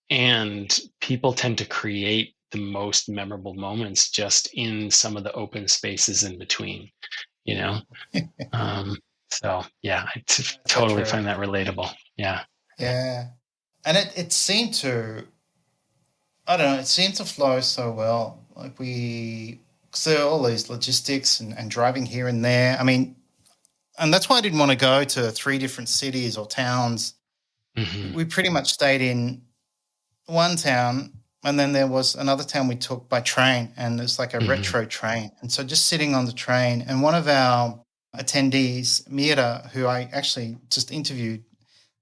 Speaker 1: and people tend to create the most memorable moments just in some of the open spaces in between, you know um so yeah,
Speaker 2: So
Speaker 1: totally
Speaker 2: true.
Speaker 1: find that relatable. Yeah.
Speaker 2: Yeah. And it seemed to, I don't know, it seemed to flow so well. Like because there are all these logistics and driving here and there. I mean, and that's why I didn't want to go to 3 different cities or towns.
Speaker 1: Hmm.
Speaker 2: We pretty much stayed in one town, and then there was another town we took by train, and it's like a
Speaker 1: Hmm.
Speaker 2: retro train. And so just sitting on the train, and one of our attendees, Mira, who I actually just interviewed,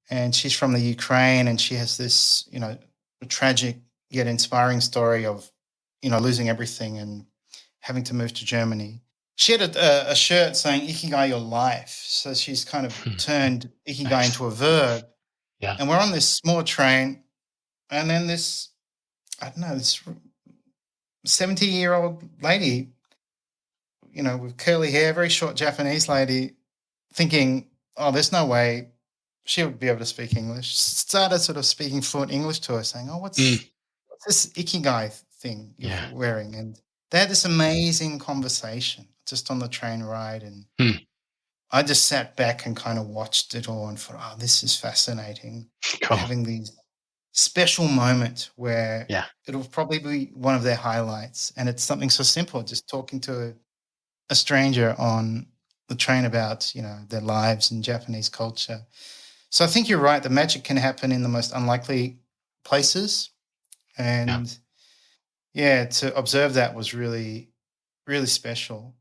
Speaker 2: and she's from the Ukraine, and she has this, tragic yet inspiring story of, losing everything and having to move to Germany. She had a shirt saying "Ikigai your life," so she's kind of turned Ikigai
Speaker 1: Nice.
Speaker 2: into a verb.
Speaker 1: Yeah.
Speaker 2: And we're on this small train, and then this, I don't know, this 70-year-old lady, with curly hair, very short Japanese lady, thinking, oh, there's no way she would be able to speak English, started sort of speaking fluent English to her, saying, oh,
Speaker 1: Mm.
Speaker 2: what's this Ikigai thing you're
Speaker 1: Yeah.
Speaker 2: wearing? And they had this amazing conversation just on the train ride. And
Speaker 1: Mm.
Speaker 2: I just sat back and kind of watched it all and thought, oh, this is fascinating. They're
Speaker 1: Cool.
Speaker 2: having these special moments where
Speaker 1: Yeah.
Speaker 2: it'll probably be one of their highlights. And it's something so simple, just talking to a stranger on the train about, their lives and Japanese culture. So I think you're right. The magic can happen in the most unlikely places.
Speaker 1: Yeah.
Speaker 2: And yeah, to observe that was really, really special.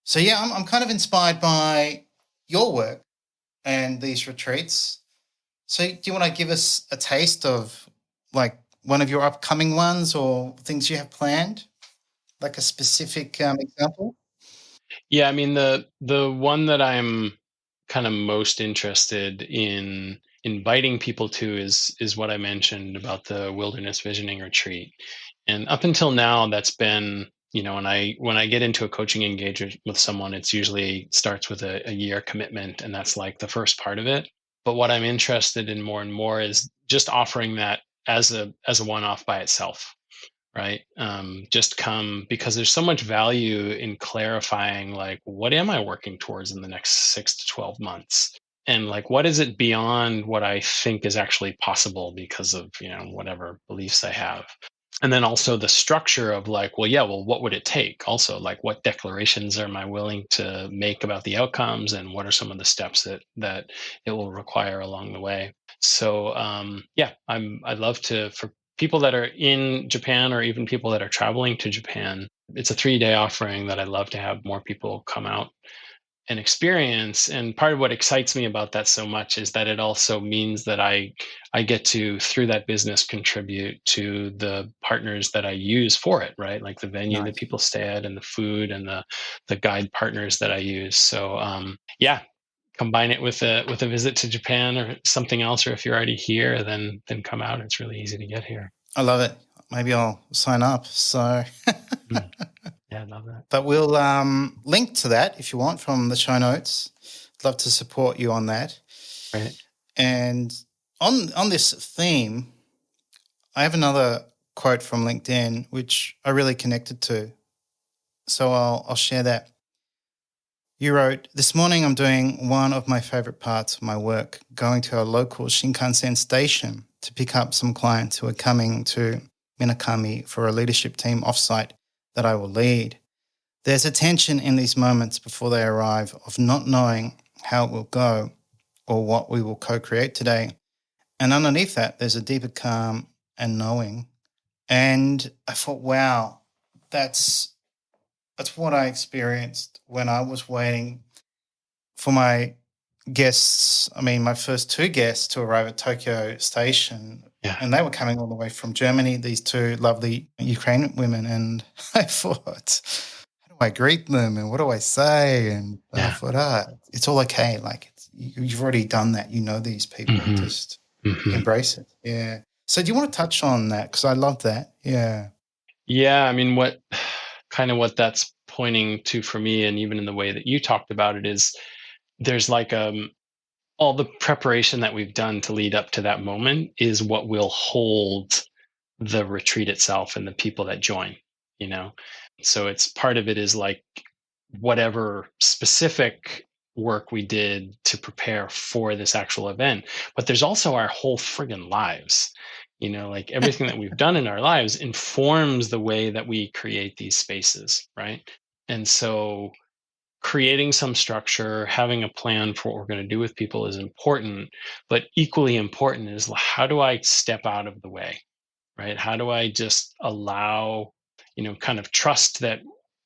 Speaker 2: So yeah, I'm kind of inspired by your work and these retreats. So do you want to give us a taste of like one of your upcoming ones or things you have planned, like a specific example?
Speaker 1: Yeah, I mean the one that I'm kind of most interested in inviting people to is what I mentioned about the wilderness visioning retreat. And up until now, that's been, when I get into a coaching engagement with someone, it's usually starts with a year commitment, and that's like the first part of it. But what I'm interested in more and more is just offering that as a one-off by itself, right? Just come, because there's so much value in clarifying, like, what am I working towards in the next 6 to 12 months, and like what is it beyond what I think is actually possible because of whatever beliefs I have. And then also the structure of, like, well, yeah, well, what would it take? Also, like, what declarations am I willing to make about the outcomes, and what are some of the steps that it will require along the way? So yeah, I'd love to, for people that are in Japan or even people that are traveling to Japan. It's a 3-day offering that I'd love to have more people come out and experience. And part of what excites me about that so much is that it also means that I get to, through that business, contribute to the partners that I use for it, right? Like the venue that
Speaker 2: Nice.
Speaker 1: people stay at, and the food, and the guide partners that I use. So yeah, combine it with a visit to Japan or something else, or if you're already here, then come out. It's really easy to get here.
Speaker 2: I love it. Maybe I'll sign up. So,
Speaker 1: Mm. Yeah, I love that.
Speaker 2: but we'll link to that if you want from the show notes. I'd love to support you on that.
Speaker 1: Right.
Speaker 2: And on this theme, I have another quote from LinkedIn which I really connected to. So I'll share that. You wrote, "This morning I'm doing one of my favorite parts of my work, going to a local Shinkansen station to pick up some clients who are coming to Minakami for a leadership team offsite that I will lead. There's a tension in these moments before they arrive of not knowing how it will go or what we will co-create today. And underneath that, there's a deeper calm and knowing." And I thought, wow, that's what I experienced when I was waiting for my guests. I mean, my first two guests to arrive at Tokyo Station,
Speaker 1: Yeah.
Speaker 2: and they were coming all the way from Germany, these two lovely Ukrainian women. And I thought, how do I greet them and what do I say? And I
Speaker 1: Yeah.
Speaker 2: thought, it's all okay. Like, you've already done that. You know these people.
Speaker 1: Hmm.
Speaker 2: Just
Speaker 1: Hmm.
Speaker 2: embrace it. Yeah. So do you want to touch on that? Because I love that. Yeah.
Speaker 1: Yeah, I mean, what that's pointing to for me, and even in the way that you talked about it, is there's like all the preparation that we've done to lead up to that moment is what will hold the retreat itself and the people that join, you know? So it's part of it is like whatever specific work we did to prepare for this actual event. But there's also our whole friggin' lives. Like everything that we've done in our lives informs the way that we create these spaces, right? And so creating some structure, having a plan for what we're going to do with people is important, but equally important is, how do I step out of the way, right? How do I just allow, kind of trust that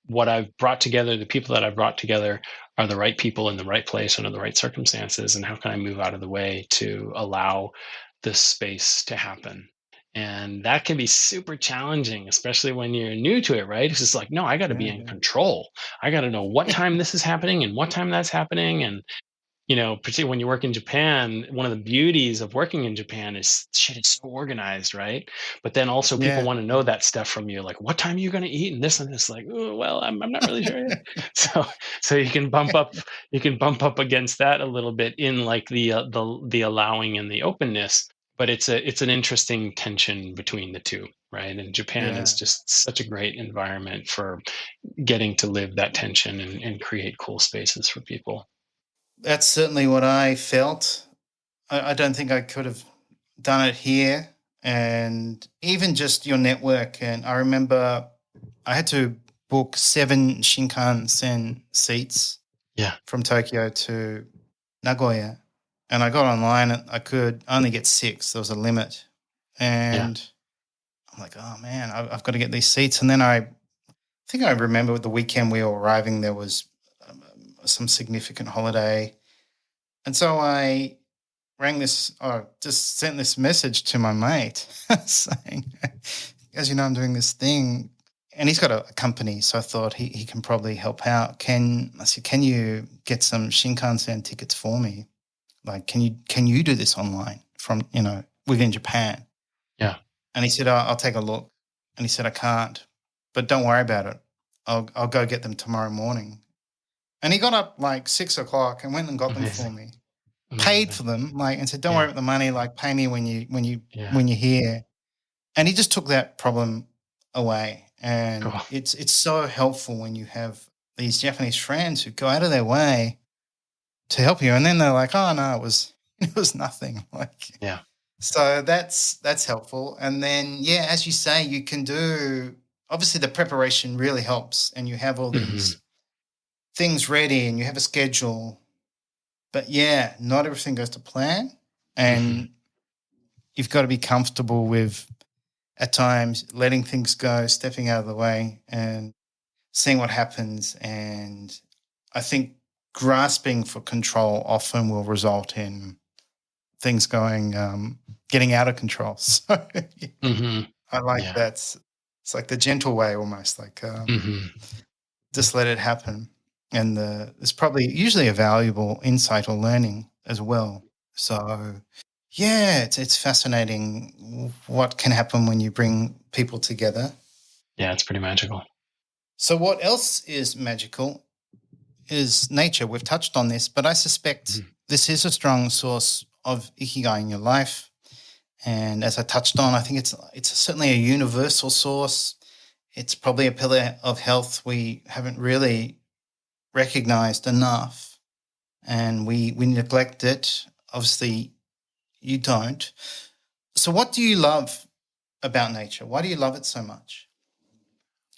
Speaker 1: what I've brought together, the people that I've brought together, are the right people in the right place under the right circumstances, and how can I move out of the way to allow this space to happen? And that can be super challenging, especially when you're new to it, right? It's just like, no, I got to be in
Speaker 2: Yeah.
Speaker 1: control. I got to know what time this is happening and what time that's happening. And particularly when you work in Japan, one of the beauties of working in Japan is shit is so organized, right? But then also people
Speaker 2: Yeah.
Speaker 1: want to know that stuff from you, like what time are you going to eat and this and this. Like, oh, well, I'm not really sure yet. So you can bump up against that a little bit in like the allowing and the openness. But it's an interesting tension between the two, right? And Japan is
Speaker 2: Yeah.
Speaker 1: just such a great environment for getting to live that tension and create cool spaces for people.
Speaker 2: That's certainly what I felt. I don't think I could have done it here. And even just your network. And I remember I had to book 7 Shinkansen seats
Speaker 1: Yeah.
Speaker 2: from Tokyo to Nagoya. And I got online and I could only get 6. There was a limit.
Speaker 1: Yeah.
Speaker 2: And I'm like, oh man, I've got to get these seats. And then I think I remember the weekend we were arriving, there was some significant holiday. And so I just sent this message to my mate saying, as you know, I'm doing this thing. And he's got a company, so I thought he can probably help out. I said, can you get some Shinkansen tickets for me? Like, can you do this online from, within Japan?
Speaker 1: Yeah.
Speaker 2: And he said, I'll take a look. And he said, I can't, but don't worry about it. I'll go get them tomorrow morning. And he got up like 6 o'clock and went and got them for me. Paid for them, and said, don't worry about the money, pay me when you're here. And he just took that problem away. And
Speaker 1: cool.
Speaker 2: It's so helpful when you have these Japanese friends who go out of their way to help you. And then they're like, oh no, it was nothing.
Speaker 1: Yeah.
Speaker 2: So that's helpful. And then, as you say, you can do, obviously the preparation really helps, and you have all these things ready and you have a schedule. But not everything goes to plan, and you've got to be comfortable with, at times, letting things go, stepping out of the way and seeing what happens. And I think grasping for control often will result in things getting out of control. So I like that. It's like the gentle way almost, just let it happen. And there's probably usually a valuable insight or learning as well. So, it's fascinating what can happen when you bring people together.
Speaker 1: Yeah, it's pretty magical.
Speaker 2: So what else is magical is nature. We've touched on this, but I suspect this is a strong source of Ikigai in your life. And as I touched on, I think it's certainly a universal source. It's probably a pillar of health we haven't really recognized enough, and we neglect it. Obviously, you don't. So what do you love about nature? Why do you love it so much?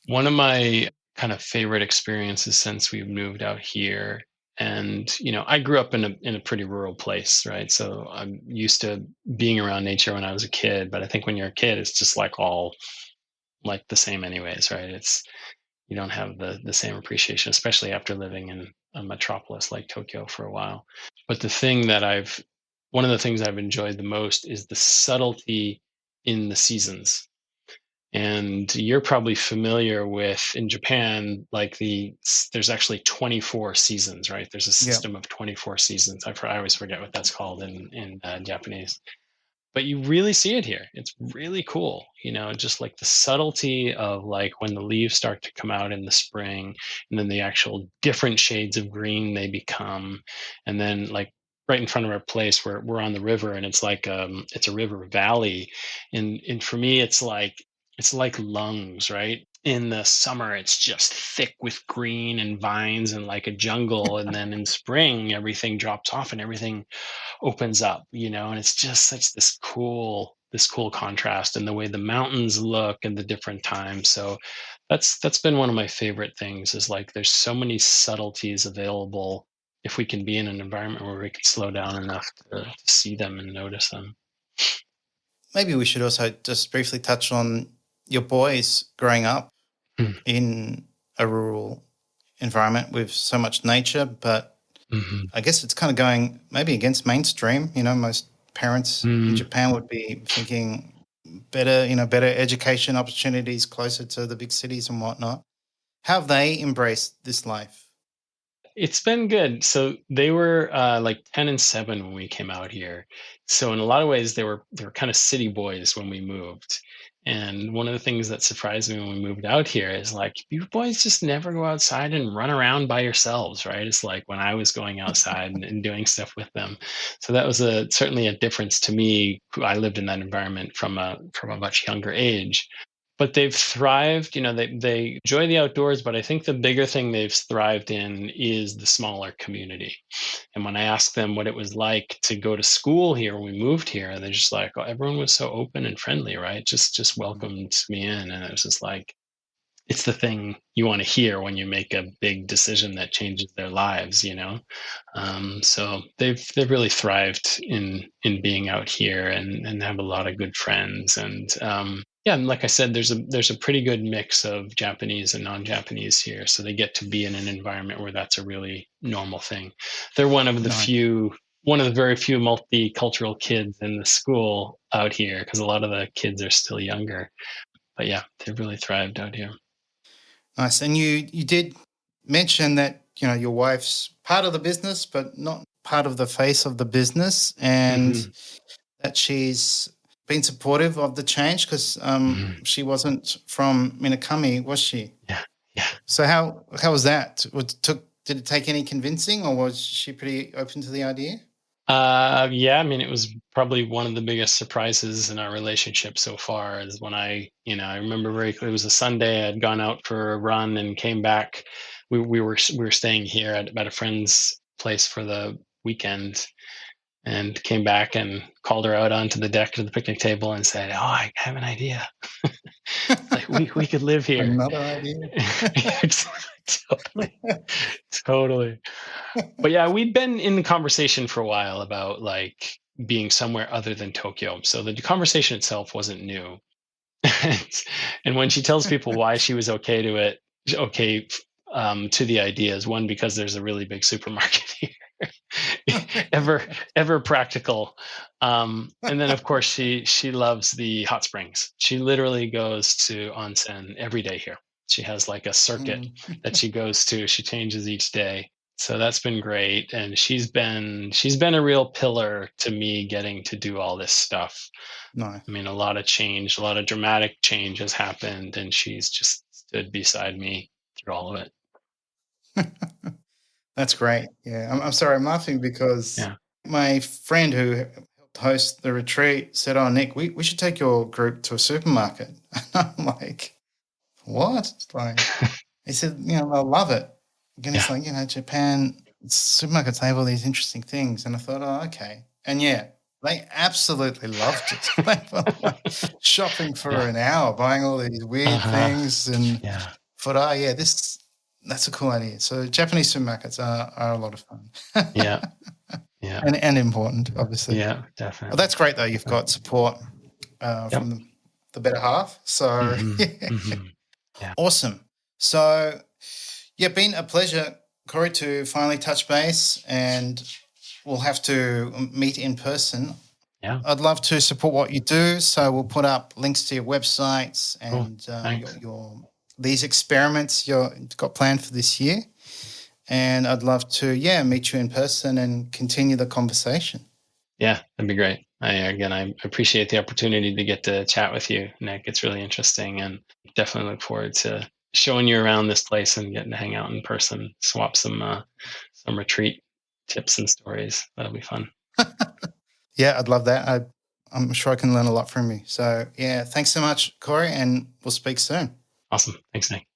Speaker 1: One of my kind of favorite experiences since we've moved out here, and I grew up in a pretty rural place, right? So I'm used to being around nature when I was a kid, but I think when you're a kid, it's just all the same anyways, right? You don't have the same appreciation, especially after living in a metropolis like Tokyo for a while. But one of the things I've enjoyed the most is the subtlety in the seasons. And you're probably familiar with, in Japan, there's actually 24 seasons, right? There's a system of 24 seasons. I always forget what that's called in Japanese. But you really see it here. It's really cool, just the subtlety of when the leaves start to come out in the spring, and then the actual different shades of green they become. And then right in front of our place, we're on the river, and it's it's a river valley. And for me, it's like lungs, right? In the summer, it's just thick with green and vines and like a jungle. And then in spring, everything drops off and everything opens up, and it's just such this cool contrast, and the way the mountains look and the different times. So that's been one of my favorite things, is there's so many subtleties available if we can be in an environment where we can slow down enough to see them and notice them.
Speaker 2: Maybe we should also just briefly touch on your boys growing up in a rural environment with so much nature, but I guess it's kind of going maybe against mainstream. Most parents in Japan would be thinking better education opportunities closer to the big cities and whatnot. How have they embraced this life?
Speaker 1: It's been good. So they were 10 and 7 when we came out here. So in a lot of ways, they were kind of city boys when we moved. And one of the things that surprised me when we moved out here is you boys just never go outside and run around by yourselves, right? It's when I was going outside and doing stuff with them. So that was certainly a difference to me. I lived in that environment from a much younger age. But they've thrived, they enjoy the outdoors, but I think the bigger thing they've thrived in is the smaller community. And when I asked them what it was like to go to school here when we moved here, they're just oh, everyone was so open and friendly, right? Just welcomed me in. And it was just it's the thing you want to hear when you make a big decision that changes their lives, So they've really thrived in being out here and have a lot of good friends. And and like I said, there's a pretty good mix of Japanese and non-Japanese here, so they get to be in an environment where that's a really normal thing. They're one of the few one of the very few multicultural kids in the school out here because a lot of the kids are still younger. But yeah, they've really thrived out here.
Speaker 2: Nice. And you did mention that, your wife's part of the business, but not part of the face of the business, and
Speaker 1: Mm-hmm.
Speaker 2: that she's been supportive of the change because
Speaker 1: Mm-hmm.
Speaker 2: she wasn't from Minakami, was she?
Speaker 1: Yeah, yeah.
Speaker 2: So how was that? Did it take any convincing, or was she pretty open to the idea?
Speaker 1: Yeah, I mean, it was probably one of the biggest surprises in our relationship so far is when I remember very clearly, it was a Sunday. I'd gone out for a run and came back. We were staying here at a friend's place for the weekend and came back and called her out onto the deck of the picnic table and said, "Oh, I have an idea. Like we could live here."
Speaker 2: Another idea.
Speaker 1: Totally, totally. But yeah, we'd been in the conversation for a while about like being somewhere other than Tokyo. So the conversation itself wasn't new. And when she tells people why she was okay to it, okay to the ideas, one because there's a really big supermarket here, ever practical, and then of course she loves the hot springs. She literally goes to onsen every day here. She has like a circuit that she goes to. She changes each day. So that's been great, and she's been a real pillar to me getting to do all this stuff.
Speaker 2: No.
Speaker 1: I mean, a lot of change, a lot of dramatic change has happened, and she's just stood beside me through all of it.
Speaker 2: That's great. Yeah. I'm sorry, I'm laughing because
Speaker 1: Yeah.
Speaker 2: my friend who helped host the retreat said, "Oh, Nick, we should take your group to a supermarket." And I'm like, "What?" Like, he said, "They'll love it." Again, it's
Speaker 1: Yeah.
Speaker 2: like, Japan supermarkets have all these interesting things. And I thought, oh, okay. And yeah, they absolutely loved it. They were like shopping for
Speaker 1: Yeah.
Speaker 2: an hour, buying all these weird
Speaker 1: Uh-huh.
Speaker 2: things, and
Speaker 1: Yeah.
Speaker 2: thought, oh yeah, that's a cool idea. So Japanese supermarkets are a lot of fun.
Speaker 1: Yeah. Yeah.
Speaker 2: And important, obviously.
Speaker 1: Yeah.
Speaker 2: Well,
Speaker 1: Definitely.
Speaker 2: that's great though. You've got support
Speaker 1: Yep.
Speaker 2: from the better half. So
Speaker 1: Hmm.
Speaker 2: yeah.
Speaker 1: Hmm. Yeah.
Speaker 2: Awesome. So yeah, been a pleasure, Cory, to finally touch base, and we'll have to meet in person.
Speaker 1: Yeah.
Speaker 2: I'd love to support what you do, so we'll put up links to your websites
Speaker 1: Cool.
Speaker 2: and
Speaker 1: Thanks.
Speaker 2: your these experiments you've got planned for this year. And I'd love to, meet you in person and continue the conversation.
Speaker 1: Yeah, that'd be great. I appreciate the opportunity to get to chat with you, Nick. It's really interesting, and definitely look forward to showing you around this place and getting to hang out in person, swap some retreat tips and stories. That'll be fun.
Speaker 2: Yeah, I'd love that. I'm sure I can learn a lot from you. So yeah, thanks so much, Cory, and we'll speak soon.
Speaker 1: Awesome. Thanks, Nick.